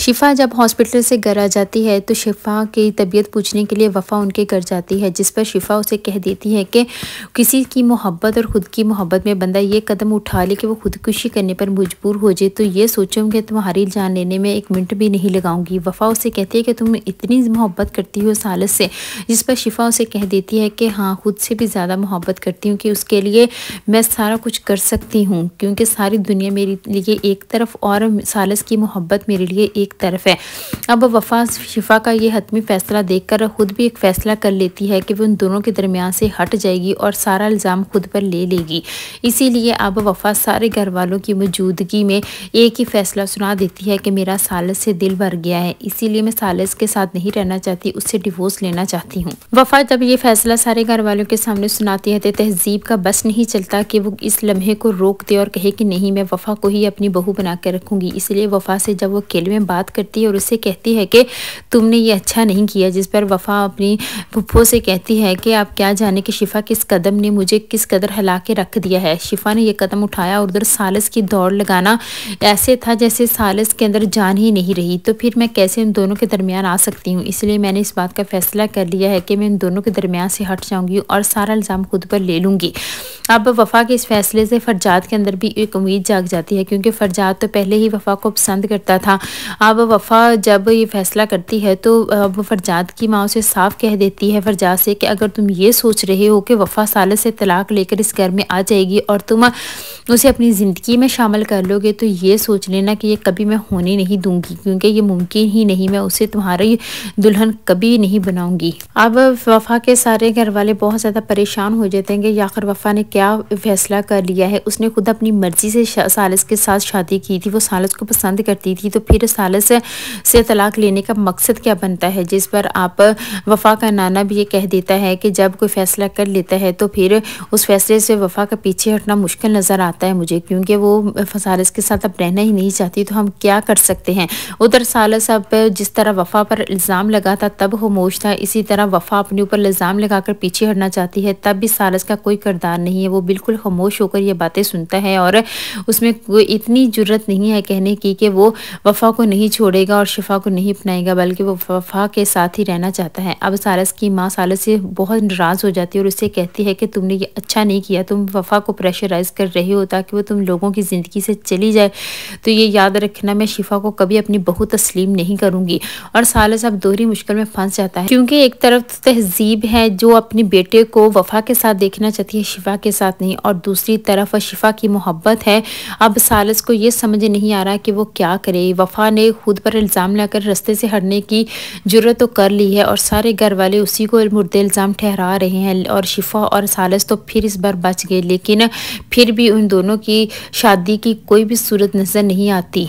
शिफा जब हॉस्पिटल से घर आ जाती है तो शिफा की तबीयत पूछने के लिए वफ़ा उनके घर जाती है, जिस पर शिफा उसे कह देती है कि किसी की मोहब्बत और ख़ुद की मोहब्बत में बंदा ये कदम उठा ले कि वो खुदकुशी करने पर मजबूर हो जाए तो ये सोचूँ कि तुम्हारी जान लेने में एक मिनट भी नहीं लगाऊंगी। वफ़ा उसे कहती है कि तुम इतनी मोहब्बत करती हो सालिस से, जिस पर शिफा उसे कह देती है कि हाँ, खुद से भी ज़्यादा मोहब्बत करती हूँ कि उसके लिए मैं सारा कुछ कर सकती हूँ, क्योंकि सारी दुनिया मेरे लिए एक तरफ और सालिस की मोहब्बत मेरे लिए एक तरफ है। अब वफ़ा शिफा का ये हतमी फ़ैसला देखकर खुद भी एक फ़ैसला कर लेती है कि वो उन दोनों के दरमियान से हट जाएगी और सारा इल्ज़ाम खुद पर ले लेगी। इसीलिए अब वफ़ा सारे घर वालों की मौजूदगी में एक ही फ़ैसला सुना देती है कि मेरा सालिस से दिल भर गया है, इसीलिए मैं सालिस के साथ नहीं रहना चाहती, उससे डिवोर्स लेना चाहती हूँ। वफ़ा जब ये फ़ैसला सारे घर वालों के सामने सुनाती है तो तहज़ीब का बस नहीं चलता कि वो इस लम्हे को रोक दे और कहे कि नहीं, मैं वफ़ा को ही अपनी बहू बना कर रखूँगी। इसलिए वफ़ा से जब वो अकेले में बात करती है और उससे कहती है कि तुमने ये अच्छा नहीं किया, जिस पर वफ़ा अपनी फुफ्फो से कहती है कि आप क्या जाने कि शिफा किस कदम ने मुझे किस कदर हिला के रख दिया है। शिफा ने यह कदम उठाया और उधर सालिस की दौड़ लगाना ऐसे था जैसे सालिस के अंदर जान ही नहीं रही, तो फिर मैं कैसे उन दोनों के दरमियान आ सकती हूँ। इसलिए मैंने इस बात का फ़ैसला कर लिया है कि मैं इन दोनों के दरमियान से हट जाऊँगी और सारा इल्ज़ाम खुद पर ले लूँगी। अब वफ़ा के इस फैसले से फरजाद के अंदर भी एक उम्मीद जाग जाती है, क्योंकि फरजाद तो पहले ही वफ़ा को पसंद करता था। अब वफ़ा जब ये फ़ैसला करती है तो अब फरजाद की माँ उसे साफ कह देती है फरजाद से कि अगर तुम ये सोच रहे हो कि वफ़ा सालिस से तलाक लेकर इस घर में आ जाएगी और तुम उसे अपनी ज़िंदगी में शामिल कर लोगे तो ये सोच लेना कि ये कभी मैं होने नहीं दूंगी, क्योंकि ये मुमकिन ही नहीं, मैं उसे तुम्हारी दुल्हन कभी नहीं बनाऊंगी। अब वफ़ा के सारे घर वाले बहुत ज़्यादा परेशान हो जाते हैं कि आखिर वफ़ा ने क्या फ़ैसला कर लिया है। उसने खुद अपनी मर्ज़ी से सालिस के साथ शादी की थी, वो सालिस को पसंद करती थी, तो फिर सालिस से तलाक लेने का मकसद क्या बनता है। जिस पर आप वफ़ा का नाना भी ये कह देता है कि जब कोई फ़ैसला कर लेता है तो फिर उस फैसले से वफ़ा का पीछे हटना मुश्किल नज़र आता है मुझे, क्योंकि वो सालिस के साथ अब रहना ही नहीं चाहती, तो हम क्या कर सकते हैं। उधर सालिस अब जिस तरह वफ़ा पर इल्ज़ाम लगा था तब खामोश था, इसी तरह वफ़ा अपने ऊपर इल्ज़ाम लगाकर पीछे हटना चाहती है, तब भी सालिस का कोई किरदार नहीं है। वो बिल्कुल खामोश होकर ये बातें सुनता है और उसमें कोई इतनी जुर्रत नहीं है कहने की कि वो वफ़ा को नहीं छोड़ेगा और शिफा को नहीं अपनाएगा, बल्कि वो वफ़ा के साथ ही रहना चाहता है। अब सालिस की माँ सालिस से बहुत नाराज़ हो जाती है और उससे कहती है कि तुमने ये अच्छा नहीं किया, तुम वफ़ा को प्रेशराइज़ कर रहे हो ताकि वो तुम लोगों की ज़िंदगी से चली जाए, तो ये याद रखना मैं शिफा को कभी अपनी बहू तस्लीम नहीं करूँगी। और सालिस अब दोहरी मुश्किल में फंस जाता है, क्योंकि एक तरफ तहज़ीब है जो अपने बेटे को वफ़ा के साथ देखना चाहती है, शिफा के साथ नहीं, और दूसरी तरफ शिफा की मोहब्बत है। अब सालिस को ये समझ नहीं आ रहा कि वो क्या करे। वफ़ा ने खुद पर इल्ज़ाम लाकर रास्ते से हटने की जुर्रत तो कर ली है और सारे घर वाले उसी को मुर्दे इल्ज़ाम ठहरा रहे हैं, और शिफा और सालिस तो फिर इस बार बच गए, लेकिन फिर भी उन दोनों की शादी की कोई भी सूरत नज़र नहीं आती।